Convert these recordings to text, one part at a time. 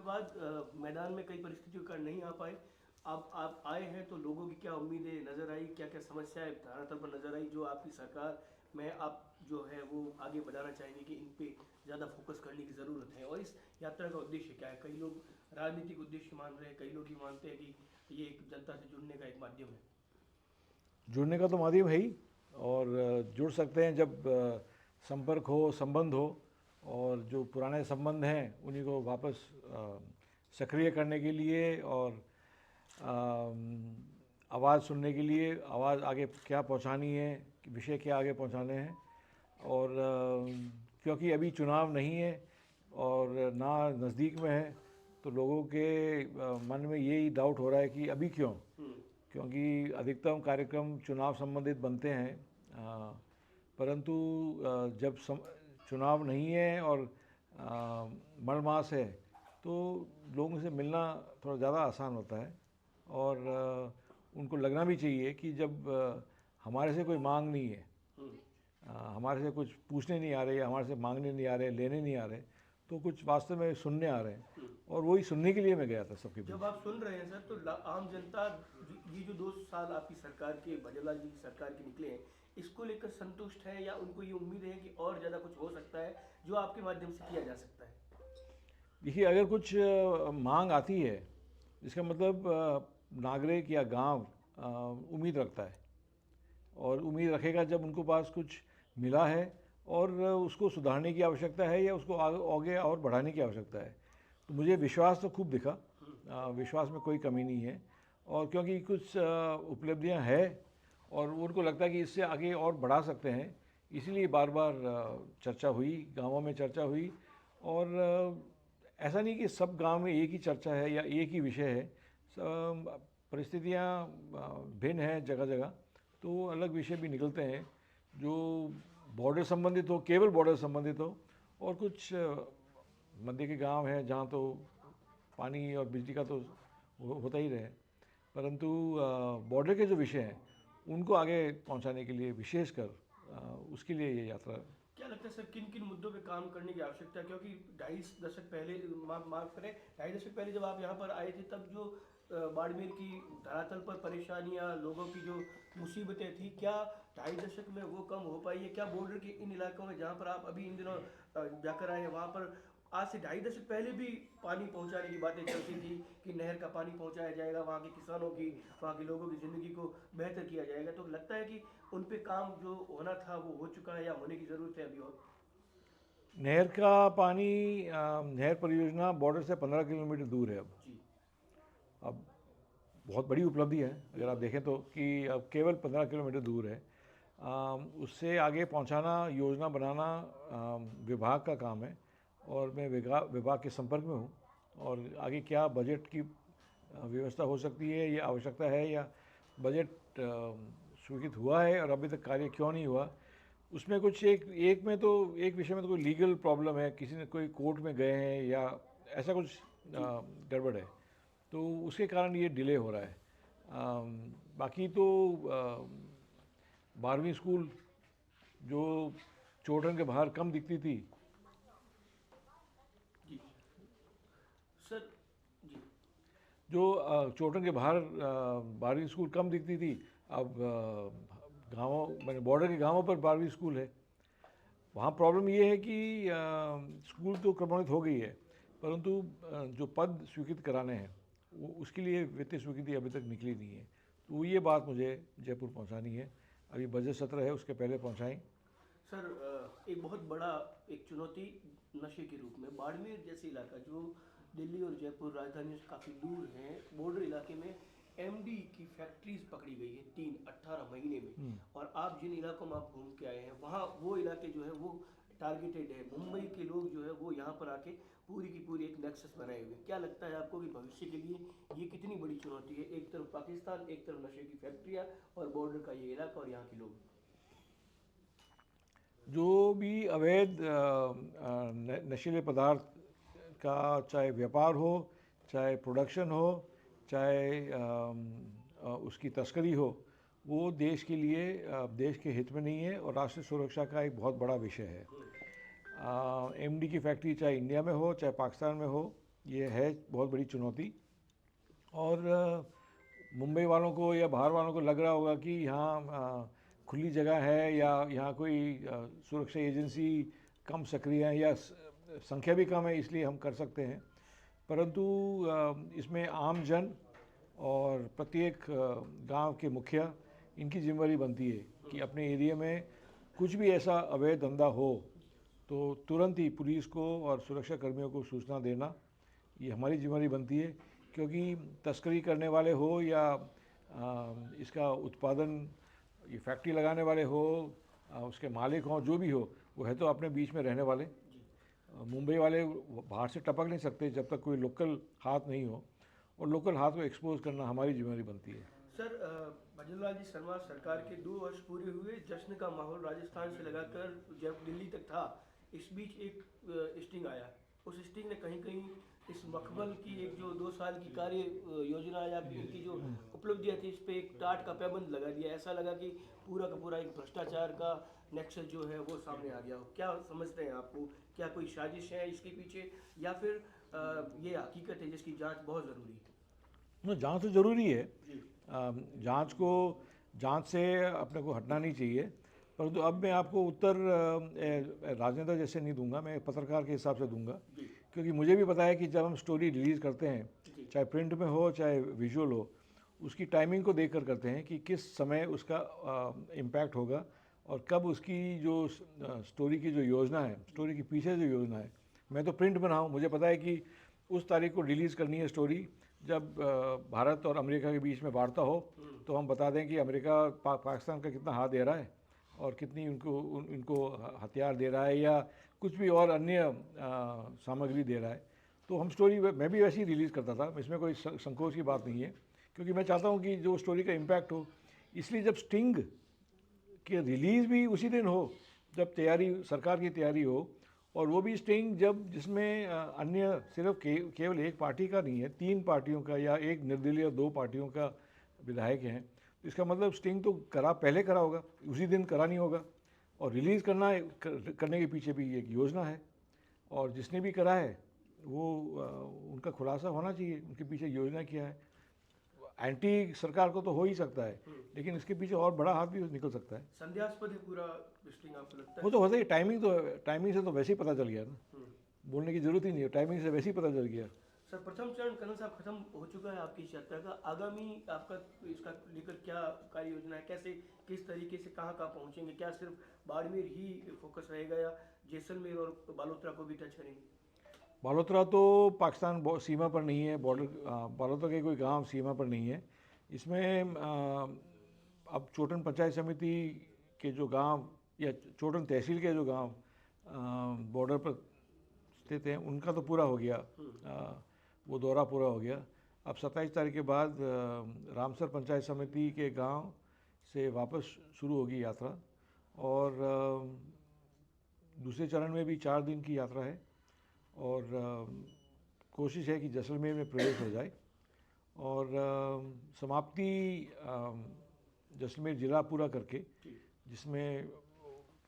बाद मैदान में कई परिस्थितियों का नहीं आ पाए। अब आप आए हैं तो लोगों की क्या उम्मीदें नज़र आई, क्या क्या समस्याएं धरातल पर नज़र आई जो आपकी सरकार में आप जो है वो आगे बढ़ाना चाहेंगे कि इन पे ज़्यादा फोकस करने की ज़रूरत है, और इस यात्रा का उद्देश्य क्या है? कई लोग राजनीतिक उद्देश्य मान रहे हैं, कई लोग ये मानते हैं कि ये एक जनता से जुड़ने का एक माध्यम है। जुड़ने का तो माध्यम है ही। और जुड़ सकते हैं जब संपर्क हो, संबंध हो, और जो पुराने संबंध हैं उन्हीं को वापस सक्रिय करने के लिए और आवाज़ सुनने के लिए, आवाज़ आगे क्या पहुंचानी है, विषय क्या आगे पहुंचाने हैं। और क्योंकि अभी चुनाव नहीं है और ना नज़दीक में है, तो लोगों के मन में यही डाउट हो रहा है कि अभी क्यों, क्योंकि अधिकतम कार्यक्रम चुनाव संबंधित बनते हैं। परंतु जब चुनाव नहीं है और मल मास है, तो लोगों से मिलना थोड़ा ज़्यादा आसान होता है। और उनको लगना भी चाहिए कि जब हमारे से कोई मांग नहीं है, हमारे से कुछ पूछने नहीं आ रहे, हमारे से मांगने नहीं आ रहे, लेने नहीं आ रहे, तो कुछ वास्तव में सुनने आ रहे हैं। और वही सुनने के लिए मैं गया था सबके बीच। जब आप सुन रहे हैं सर, तो आम जनता, ये जो 2 साल आपकी सरकार के, भजनलाल जी की सरकार के निकले हैं, इसको लेकर संतुष्ट है या उनको ये उम्मीद है कि और ज़्यादा कुछ हो सकता है जो आपके माध्यम से किया जा सकता है? देखिए, अगर कुछ मांग आती है, इसका मतलब नागरिक या गांव उम्मीद रखता है, और उम्मीद रखेगा जब उनको पास कुछ मिला है और उसको सुधारने की आवश्यकता है या उसको आगे और बढ़ाने की आवश्यकता है। तो मुझे विश्वास तो खूब दिखा, विश्वास में कोई कमी नहीं है। और क्योंकि कुछ उपलब्धियां हैं और उनको लगता है कि इससे आगे और बढ़ा सकते हैं, इसीलिए बार बार चर्चा हुई, गांवों में चर्चा हुई। और ऐसा नहीं कि सब गांव में एक ही चर्चा है या एक ही विषय है। परिस्थितियां भिन्न हैं जगह जगह, तो अलग विषय भी निकलते हैं जो बॉर्डर संबंधित हो, केवल बॉर्डर संबंधित हो। और कुछ मध्य के गांव हैं जहां तो पानी और बिजली का तो होता ही रहे, परंतु बॉर्डर के जो विषय हैं उनको आगे पहुंचाने के लिए विशेषकर उसके लिए ये यात्रा। क्या लगता है सर, किन किन मुद्दों पे काम करने की आवश्यकता है? क्योंकि 2.5 दशक पहले, माफ करें, 2.5 दशक पहले जब आप यहाँ पर आए थे, तब जो बाड़मेर की धरातल पर परेशानियाँ, लोगों की जो मुसीबतें थी, क्या 2.5 दशक में वो कम हो पाई है? क्या बॉर्डर के इन इलाकों में जहाँ पर आप अभी इन दिनों जाकर आए हैं, वहाँ पर आज से 2.5 दशक पहले भी पानी पहुंचाने की बातें चलती थी कि नहर का पानी पहुंचाया जाएगा, वहाँ के किसानों की, वहाँ के लोगों की ज़िंदगी को बेहतर किया जाएगा? तो लगता है कि उन पे काम जो होना था वो हो चुका है या होने की ज़रूरत है अभी और? नहर का पानी, नहर परियोजना बॉर्डर से 15 किलोमीटर दूर है जी। अब बहुत बड़ी उपलब्धि है अगर आप बिल्कुल। देखें तो, कि अब केवल 15 किलोमीटर दूर है। उससे आगे पहुंचाना, योजना बनाना विभाग का काम है। और मैं विभाग के संपर्क में हूँ। और आगे क्या बजट की व्यवस्था हो सकती है, ये आवश्यकता है, या बजट स्वीकृत हुआ है और अभी तक कार्य क्यों नहीं हुआ, उसमें कुछ एक एक में तो, एक विषय में तो कोई लीगल प्रॉब्लम है, किसी ने कोई कोर्ट में गए हैं या ऐसा कुछ जी। गड़बड़ है, तो उसके कारण ये डिले हो रहा है। बाकी तो 12वीं स्कूल जो चोटन के बाहर कम दिखती थी, जी सर। जी। जो चोटन के बाहर 12वीं स्कूल कम दिखती थी, अब गाँवों, मैंने बॉर्डर के गांवों पर 12वीं स्कूल है। वहाँ प्रॉब्लम ये है कि स्कूल तो क्रमोन्नत हो गई है, परंतु जो पद स्वीकृत कराने हैं वो उसके लिए वित्तीय स्वीकृति अभी तक निकली नहीं है। तो ये बात मुझे जयपुर पहुँचानी है। अभी बजट सत्र है, उसके पहले पहुँचाएँ। सर, एक बहुत बड़ा एक चुनौती नशे के रूप में बाड़मेर जैसे इलाका जो दिल्ली और जयपुर राजधानी से काफ़ी दूर हैं, बॉर्डर इलाके में एमडी की फैक्ट्रीज पकड़ी गई है 3-18 महीने में। और आप जिन इलाकों में आप घूम के आए हैं, वहाँ वो इलाके जो है वो टारगेटेड है। मुंबई के लोग जो है वो यहाँ पर आके पूरी की पूरी एक नेक्सस बनाए हुए हैं। क्या लगता है आपको कि भविष्य के लिए ये कितनी बड़ी चुनौती है? एक तरफ पाकिस्तान, एक तरफ नशे की फैक्ट्रियाँ और बॉर्डर का ये इलाका और यहाँ के लोग। जो भी अवैध नशीले पदार्थ का चाहे व्यापार हो, चाहे प्रोडक्शन हो, चाहे उसकी तस्करी हो, वो देश के लिए, देश के हित में नहीं है और राष्ट्रीय सुरक्षा का एक बहुत बड़ा विषय है। एमडी की फैक्ट्री चाहे इंडिया में हो चाहे पाकिस्तान में हो, ये है बहुत बड़ी चुनौती। और मुंबई वालों को या बाहर वालों को लग रहा होगा कि यहाँ खुली जगह है या यहाँ कोई सुरक्षा एजेंसी कम सक्रिय है या संख्या भी कम है इसलिए हम कर सकते हैं, परंतु इसमें आम जन और प्रत्येक गांव के मुखिया इनकी जिम्मेदारी बनती है कि अपने एरिया में कुछ भी ऐसा अवैध धंधा हो तो तुरंत ही पुलिस को और सुरक्षा कर्मियों को सूचना देना, ये हमारी जिम्मेदारी बनती है। क्योंकि तस्करी करने वाले हो या इसका उत्पादन ये फैक्ट्री लगाने वाले हो, उसके मालिक हों, जो भी हो, वो है तो अपने बीच में रहने वाले। मुंबई वाले बाहर से टपक नहीं सकते जब तक कोई लोकल हाथ नहीं हो, और लोकल हाथ को एक्सपोज करना हमारी जिम्मेदारी बनती है। सर, भजनलाल जी शर्मा सरकार के 2 वर्ष पूरे हुए, जश्न का माहौल राजस्थान से लगाकर जब दिल्ली तक था, इस बीच एक स्टिंग आया। उस स्टिंग ने कहीं कहीं इस मखमल की एक जो 2 साल की कार्य योजना या इनकी जो उपलब्धियां थी, इस पे एक टाट का पैबंद लगा दिया। ऐसा लगा कि पूरा का पूरा एक भ्रष्टाचार का नेक्सस जो है वो सामने आ गया हो। क्या समझते हैं आपको, क्या कोई साजिश है इसके पीछे, या फिर ये हकीकत है जिसकी जांच बहुत ज़रूरी है? जांच तो ज़रूरी है। जी। जांच से अपने को हटना नहीं चाहिए, परंतु अब मैं आपको उत्तर राजनेता जैसे नहीं दूंगा, मैं पत्रकार के हिसाब से दूंगा। जी। क्योंकि मुझे भी पता है कि जब हम स्टोरी रिलीज़ करते हैं, जी। चाहे प्रिंट में हो चाहे विजुअल हो, उसकी टाइमिंग को देखकर करते हैं कि किस समय उसका इम्पैक्ट होगा और कब उसकी जो स्टोरी की जो योजना है, स्टोरी के पीछे जो योजना है। मैं तो प्रिंट बनाऊँ, मुझे पता है कि उस तारीख को रिलीज़ करनी है स्टोरी जब भारत और अमेरिका के बीच में वार्ता हो, तो हम बता दें कि अमेरिका पाकिस्तान का कितना हाथ दे रहा है और कितनी इनको हथियार दे रहा है या कुछ भी और अन्य सामग्री दे रहा है। तो हम स्टोरी मैं भी वैसे ही रिलीज़ करता था, इसमें कोई संकोच की बात नहीं है, क्योंकि मैं चाहता हूँ कि जो स्टोरी का इम्पैक्ट हो। इसलिए जब स्टिंग कि रिलीज़ भी उसी दिन हो जब तैयारी सरकार की तैयारी हो, और वो भी स्टिंग जब जिसमें अन्य सिर्फ केवल एक पार्टी का नहीं है, 3 पार्टियों का या एक निर्दलीय 2 पार्टियों का विधायक हैं, तो इसका मतलब स्टिंग तो पहले करा होगा, उसी दिन करा नहीं होगा। और रिलीज़ करने के पीछे भी एक योजना है, और जिसने भी करा है वो उनका खुलासा होना चाहिए, उनके पीछे योजना क्या है। एंटी सरकार को तो हो ही सकता है, लेकिन इसके पीछे और बड़ा हाथ भी निकल सकता है। संदेहास्पद है पूरा स्टिंग, आपको लगता है? वो तो होता ही, टाइमिंग से तो वैसे ही पता चल गया ना, बोलने की जरूरत ही नहीं है, टाइमिंग से वैसे ही पता चल गया। सर, प्रथम चरण कर्नल साहब खत्म हो चुका है आपकी इस यात्रा का। आगामी आपका इसका लेकर क्या कार्य योजना है? कैसे, किस तरीके से, कहाँ कहाँ पहुँचेंगे? क्या सिर्फ बाड़मेर ही फोकस रहेगा या जैसलमेर और बालोतरा को भी टच करेंगे? बालोतरा तो पाकिस्तान सीमा पर नहीं है, बॉर्डर बालोतरा के कोई गांव सीमा पर नहीं है। इसमें अब चोटन पंचायत समिति के जो गांव या चोटन तहसील के जो गांव बॉर्डर पर स्थित हैं, उनका तो पूरा हो गया, वो दौरा पूरा हो गया। अब 27 तारीख के बाद रामसर पंचायत समिति के गांव से वापस शुरू होगी यात्रा, और दूसरे चरण में भी 4 दिन की यात्रा है, और कोशिश है कि जैसलमेर में प्रवेश हो जाए, और समाप्ति जैसलमेर ज़िला पूरा करके, जिसमें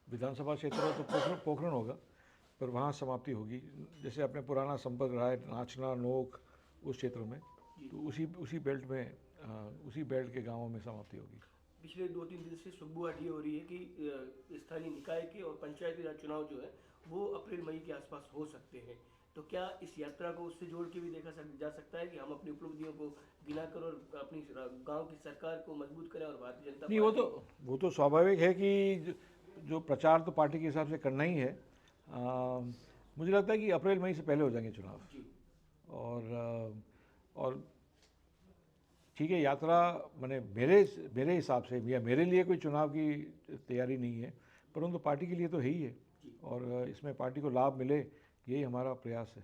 विधानसभा क्षेत्र हो तो पोखरण होगा, पर वहाँ समाप्ति होगी। जैसे अपने पुराना संपर्क रहा है नाचना, नोक, उस क्षेत्र में, तो उसी बेल्ट के गांवों में समाप्ति होगी। पिछले 2-3 दिन से सुगबुआहट ये हो रही है कि स्थानीय निकाय के और पंचायती राज चुनाव जो है वो अप्रैल मई के आसपास हो सकते हैं। तो क्या इस यात्रा को उससे जोड़ के भी देखा जा सकता है कि हम अपनी उपलब्धियों को गिनाकर और अपनी गांव की सरकार को मजबूत करें और भारतीय जनता नहीं, वो तो स्वाभाविक है कि जो प्रचार तो पार्टी के हिसाब से करना ही है। मुझे लगता है कि अप्रैल मई से पहले हो जाएंगे चुनाव। जी। और ठीक है, यात्रा मैंने मेरे हिसाब से या मेरे लिए कोई चुनाव की तैयारी नहीं है, परंतु पार्टी के लिए तो है ही है, और इसमें पार्टी को लाभ मिले, यही हमारा प्रयास है।